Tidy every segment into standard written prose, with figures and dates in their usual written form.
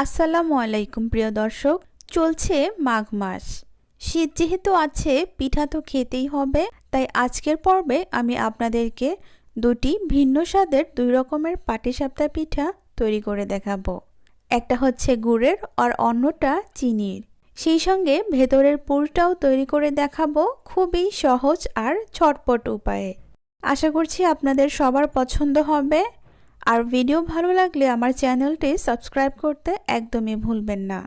আসসালামু আলাইকুম প্রিয় দর্শক, চলছে মাঘ মাস। শীত যেহেতু আছে, পিঠা তো খেতেই হবে। তাই আজকের পর্বে আমি আপনাদেরকে দুটি ভিন্ন স্বাদের দুই রকমের পাটিসাপটা পিঠা তৈরি করে দেখাবো। একটা হচ্ছে গুড়ের আর অন্যটা চিনির। সেই সঙ্গে ভেতরের পুরটাও তৈরি করে দেখাবো খুবই সহজ আর ছটপট উপায়ে। আশা করছি আপনাদের সবার পছন্দ হবে। আর ভিডিও ভালো লাগলে আমার চ্যানেলটি সাবস্ক্রাইব করতে একদমই ভুলবেন না।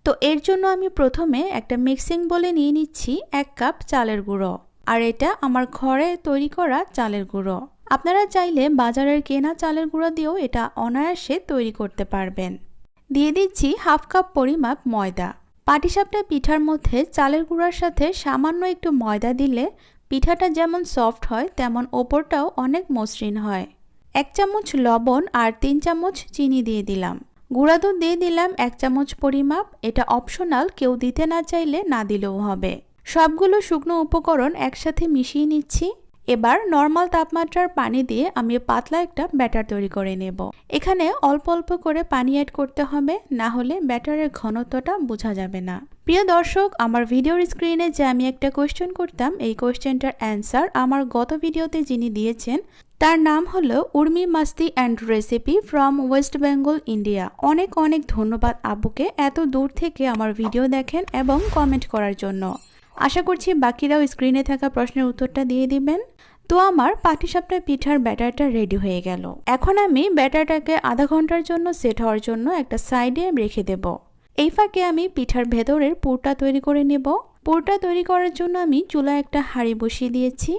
তো এর জন্য আমি প্রথমে একটা মিক্সিং বলে নিয়ে নিচ্ছি 1 কাপ চালের গুঁড়ো। আর এটা আমার ঘরে তৈরি করা চালের গুঁড়ো। আপনারা চাইলে বাজারের কেনা চালের গুঁড়ো দিয়েও এটা অনায়াসে তৈরি করতে পারবেন। দিয়ে দিচ্ছি 1/2 কাপ পরিমাপ ময়দা। পাটিসাপটা পিঠার মধ্যে চালের গুঁড়ার সাথে সামান্য একটু ময়দা দিলে পিঠাটা যেমন সফট হয় তেমন ওপরটাও অনেক মসৃণ হয়। 1 চামচ লবণ আর 3 চামচ চিনি দিয়ে দিলাম। গুঁড়া দুধ দিয়ে দিলাম 1 চামচ পরিমাপ। এটা অপশনাল, কেউ দিতে না চাইলে না দিলেও হবে। সবগুলো শুকনো উপকরণ একসাথে মিশিয়ে নিচ্ছি। এবার নর্মাল তাপমাত্রার পানি দিয়ে আমি পাতলা একটা ব্যাটার তৈরি করে নেব। এখানে অল্প অল্প করে পানি অ্যাড করতে হবে, না হলে ব্যাটারের ঘনত্বটা বোঝা যাবে না। প্রিয় দর্শক, আমার ভিডিওর স্ক্রিনে যে আমি একটা কোয়েশ্চেন করতাম, এই কোয়েশ্চেনটার অ্যান্সার আমার গত ভিডিওতে যিনি দিয়েছেন তার নাম হলো উর্মি মাস্তি and recipe from West Bengal, India. অনেক অনেক ধন্যবাদ আব্বুকে এত দূর থেকে আমার ভিডিও দেখেন এবং কমেন্ট করার জন্য। আশা করছি বাকিরাও স্ক্রিনে থাকা প্রশ্নের উত্তরটা দিয়ে দিবেন। তো আমার পাটিসাপটা পিঠার ব্যাটারটা রেডি হয়ে গেল। এখন আমি ব্যাটারটাকে আধা ঘন্টার জন্য সেট হওয়ার জন্য একটা সাইডে রেখে দেব। এই ফাঁকে আমি পিঠার ভেতরের পুরটা তৈরি করে নেব। পুরটা তৈরি করার জন্য আমি চুলায় একটা হাঁড়ি বসিয়ে দিয়েছি।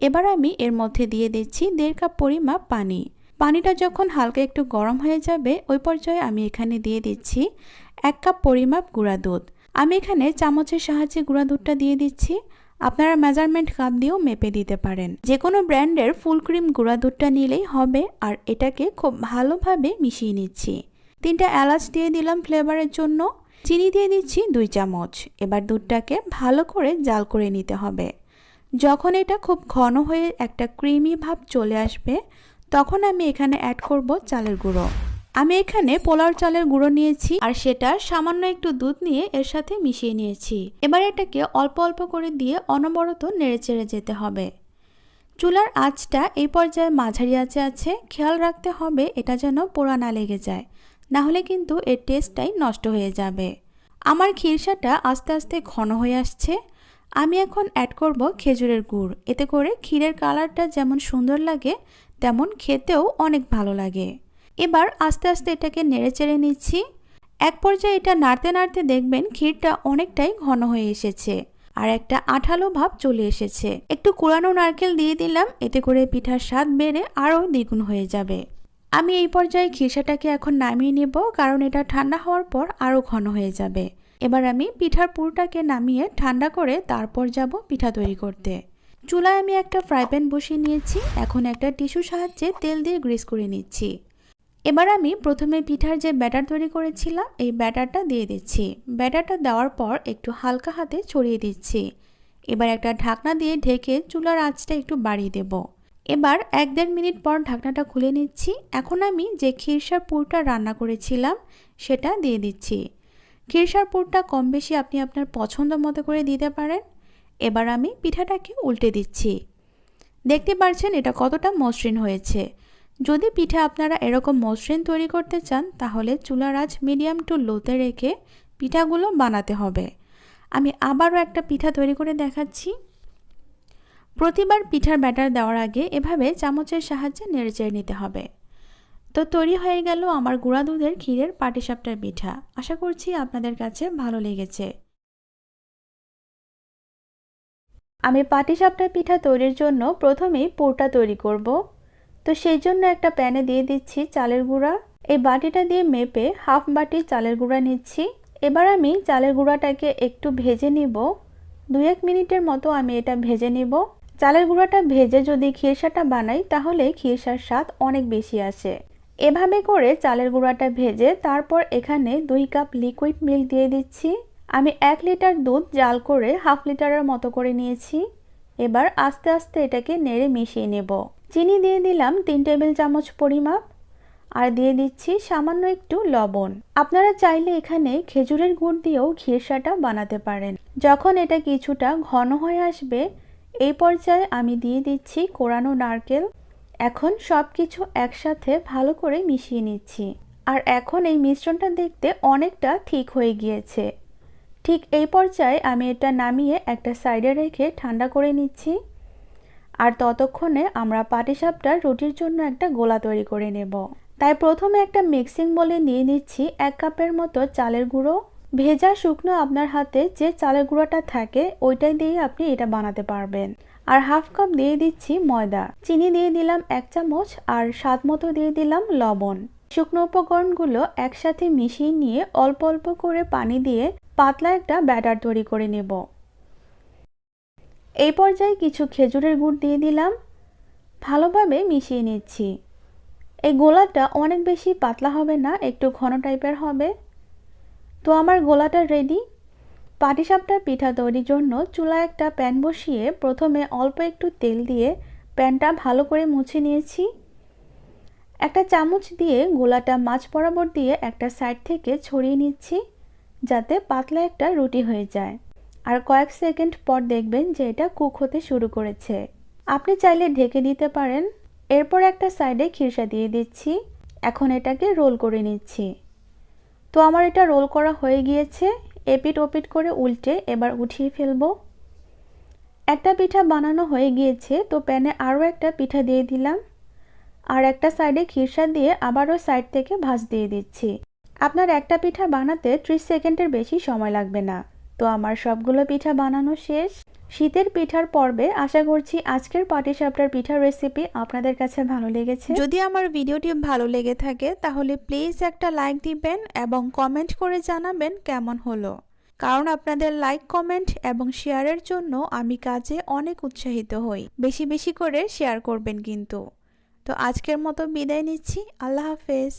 এবার আমি এর মধ্যে দিয়ে দিচ্ছি 1.5 কাপ পরিমাপ পানি। পানিটা যখন হালকা একটু গরম হয়ে যাবে, ওই পর্যায়ে আমি এখানে দিয়ে দিচ্ছি 1 কাপ পরিমাপ গুঁড়া দুধ। আমি এখানে চামচের সাহায্যে গুঁড়া দুধটা দিয়ে দিচ্ছি। আপনারা মেজারমেন্ট কাপ দিয়েও মেপে দিতে পারেন। যে কোনো ব্র্যান্ডের ফুল ক্রিম গুঁড়া দুধটা নিলেই হবে। আর এটাকে খুব ভালোভাবে মিশিয়ে নিচ্ছি। 3টা এলাচ দিয়ে দিলাম ফ্লেভারের জন্য। চিনি দিয়ে দিচ্ছি 2 চামচ। এবার দুধটাকে ভালো করে জাল করে নিতে হবে। যখন এটা খুব ঘন হয়ে একটা ক্রিমি ভাব চলে আসবে, তখন আমি এখানে অ্যাড করব চালের গুঁড়ো। আমি এখানে পোলাও চালের গুঁড়ো নিয়েছি, আর সেটা সামান্য একটু দুধ নিয়ে এর সাথে মিশিয়ে নিয়েছি। এবার এটাকে অল্প অল্প করে দিয়ে অনবরত নেড়েচেড়ে যেতে হবে। চুলার আঁচটা এই পর্যায়ে মাঝারি আঁচে আছে। খেয়াল রাখতে হবে এটা যেন পোড়া না লেগে যায়, না হলে কিন্তু এর টেস্টটাই নষ্ট হয়ে যাবে। আমার খিরসাটা আস্তে আস্তে ঘন হয়ে আসছে। আমি এখন অ্যাড করব খেজুরের গুড়। এতে করে ক্ষীরের কালারটা যেমন সুন্দর লাগে, তেমন খেতেও অনেক ভালো লাগে। এবার আস্তে আস্তে এটাকে নেড়েচেড়ে নিচ্ছি। এক পর্যায়ে এটা নাড়তে নাড়তে দেখবেন ক্ষীরটা অনেকটাই ঘন হয়ে এসেছে আর একটা আঠালো ভাব চলে এসেছে। একটু কোরানো নারকেল দিয়ে দিলাম, এতে করে পিঠার স্বাদ বেড়ে আরও দ্বিগুণ হয়ে যাবে। আমি এই পর্যায়ে খিরসাটাকে এখন নামিয়ে নেব, কারণ এটা ঠান্ডা হওয়ার পর আরও ঘন হয়ে যাবে। এবার আমি পিঠার পুরটাকে নামিয়ে ঠান্ডা করে তারপর যাব পিঠা তৈরি করতে। চুলায় আমি একটা ফ্রাই প্যান বসিয়ে নিয়েছি। এখন একটা টিস্যুর সাহায্যে তেল দিয়ে গ্রিস করে নিচ্ছি। এবার আমি প্রথমে পিঠার যে ব্যাটার তৈরি করেছিলাম, এই ব্যাটারটা দিয়ে দিচ্ছি। ব্যাটারটা দেওয়ার পর একটু হালকা হাতে ছড়িয়ে দিচ্ছি। এবার একটা ঢাকনা দিয়ে ঢেকে চুলার আঁচটা একটু বাড়িয়ে দেব। এবার 1-1.5 মিনিট পর ঢাকনাটা খুলে নিচ্ছি। এখন আমি যে খিরসার পুরটা রান্না করেছিলাম সেটা দিয়ে দিচ্ছি। খিরসার পুরটা কম বেশি আপনি আপনার পছন্দ মতো করে দিতে পারেন। এবার আমি পিঠাটাকে উল্টে দিচ্ছি। দেখতে পাচ্ছেন এটা কতটা মসৃণ হয়েছে। যদি পিঠা আপনারা এরকম মসৃণ তৈরি করতে চান, তাহলে চুলার আঁচ মিডিয়াম টু লোতে রেখে পিঠাগুলো বানাতে হবে। আমি আবারও একটা পিঠা তৈরি করে দেখাচ্ছি। প্রতিবার পিঠার ব্যাটার দেওয়ার আগে এভাবে চামচের সাহায্যে নেড়েচেড়ে নিতে হবে। তো তৈরি হয়ে গেল আমার গুঁড়া দুধের ক্ষীরের পাটিসাপটার পিঠা। আশা করছি আপনাদের কাছে ভালো লেগেছে। আমি পাটিসাপটা পিঠা তৈরির জন্য প্রথমেই পুরটা তৈরি করব। তো সেই জন্য একটা প্যানে দিয়ে দিচ্ছি চালের গুঁড়া। এই বাটিটা দিয়ে মেপে 1/2 বাটি চালের গুঁড়া নিচ্ছি। এবার আমি চালের গুঁড়াটাকে একটু ভেজে নিব। 2-1 মিনিটের মতো আমি এটা ভেজে নিব। চালের গুঁড়াটা ভেজে যদি খিরসাটা বানাই, তাহলে খিরসার স্বাদ অনেক বেশি আসে। এভাবে করে চালের গুঁড়াটা ভেজে তারপর এখানে 2 কাপ লিকুইড মিল্ক দিয়ে দিচ্ছি। আমি 1 লিটার দুধ জাল করে 1/2 লিটারের মতো করে নিয়েছি। এবার আস্তে আস্তে এটাকে নেড়ে মিশিয়ে নেব। চিনি দিয়ে দিলাম 3 টেবিল চামচ পরিমাপ। আর দিয়ে দিচ্ছি সামান্য একটু লবণ। আপনারা চাইলে এখানে খেজুরের গুড় দিয়েও খিরসাটা বানাতে পারেন। যখন এটা কিছুটা ঘন হয়ে আসবে এই পর্যায়ে আমি দিয়ে দিচ্ছি কোরানো নারকেল। এখন সব কিছু একসাথে ভালো করে মিশিয়ে নিচ্ছি। আর এখন এই মিশ্রণটা দেখতে অনেকটা ঠিক হয়ে গিয়েছে। ঠিক এই পর্যায়ে আমি এটা নামিয়ে একটা সাইডে রেখে ঠান্ডা করে নিচ্ছি। আর ততক্ষণে আমরা পাটিসাপটার রুটির জন্য একটা গোলা তৈরি করে নেব। তাই প্রথমে একটা মিক্সিং বলে নিয়ে নিচ্ছি 1 কাপের মতো চালের গুঁড়ো। ভেজা শুকনো আপনার হাতে যে চালের গুঁড়োটা থাকে ওইটাই দিয়ে আপনি এটা বানাতে পারবেন। আর হাফ কাপ দিয়ে দিচ্ছি ময়দা, চিনি দিয়ে দিলাম 1 চামচ, আর স্বাদ মতো দিয়ে দিলাম লবণ। শুকনো উপকরণগুলো একসাথে মিশিয়ে নিয়ে অল্প অল্প করে পানি দিয়ে পাতলা একটা ব্যাটার তৈরি করে নেব। এই পর্যায়ে কিছু খেজুরের গুড় দিয়ে দিলাম, ভালোভাবে মিশিয়ে নিচ্ছি। এই গোলাটা অনেক বেশি পাতলা হবে না, একটু ঘন টাইপের হবে। তো আমার গোলাটা রেডি। পাটিসাপটার পিঠা তৈরির জন্য চুলায় একটা প্যান বসিয়ে প্রথমে অল্প একটু তেল দিয়ে প্যানটা ভালো করে মুছে নিয়েছি। একটা চামচ দিয়ে গোলাটা মাঝ বরাবর দিয়ে একটা সাইড থেকে ছড়িয়ে নিচ্ছি যাতে পাতলা একটা রুটি হয়ে যায়। আর কয়েক সেকেন্ড পর দেখবেন যে এটা কুক হতে শুরু করেছে। আপনি চাইলে ঢেকে দিতে পারেন। এরপর একটা সাইডে খিরসা দিয়ে দিচ্ছি। এখন এটাকে রোল করে নিচ্ছি। তো আমার এটা রোল করা হয়ে গিয়েছে। এপিট ওপিট করে উল্টে এবার উঠিয়ে ফেলবো। একটা পিঠা বানানো হয়ে গিয়েছে, তো প্যানে আরও একটা পিঠা দিয়ে দিলাম। আর একটা সাইডে খিরসা দিয়ে আবারও সাইড থেকে ভাঁজ দিয়ে দিচ্ছি। আপনার একটা পিঠা বানাতে 30 সেকেন্ডের বেশি সময় লাগবে না। তো আমার সবগুলো পিঠা বানানো শেষ। শীতের পিঠার পর্বে আশা করছি আজকের পাটিসাপটার পিঠার রেসিপি আপনাদের কাছে ভালো লেগেছে। যদি আমার ভিডিওটি ভালো লেগে থাকে তাহলে প্লিজ একটা লাইক দিবেন এবং কমেন্ট করে জানাবেন কেমন হলো। কারণ আপনাদের লাইক, কমেন্ট এবং শেয়ারের জন্য আমি কাজে অনেক উৎসাহিত হই। বেশি বেশি করে শেয়ার করবেন কিন্তু। তো আজকের মতো বিদায় নিচ্ছি। আল্লাহ হাফেজ।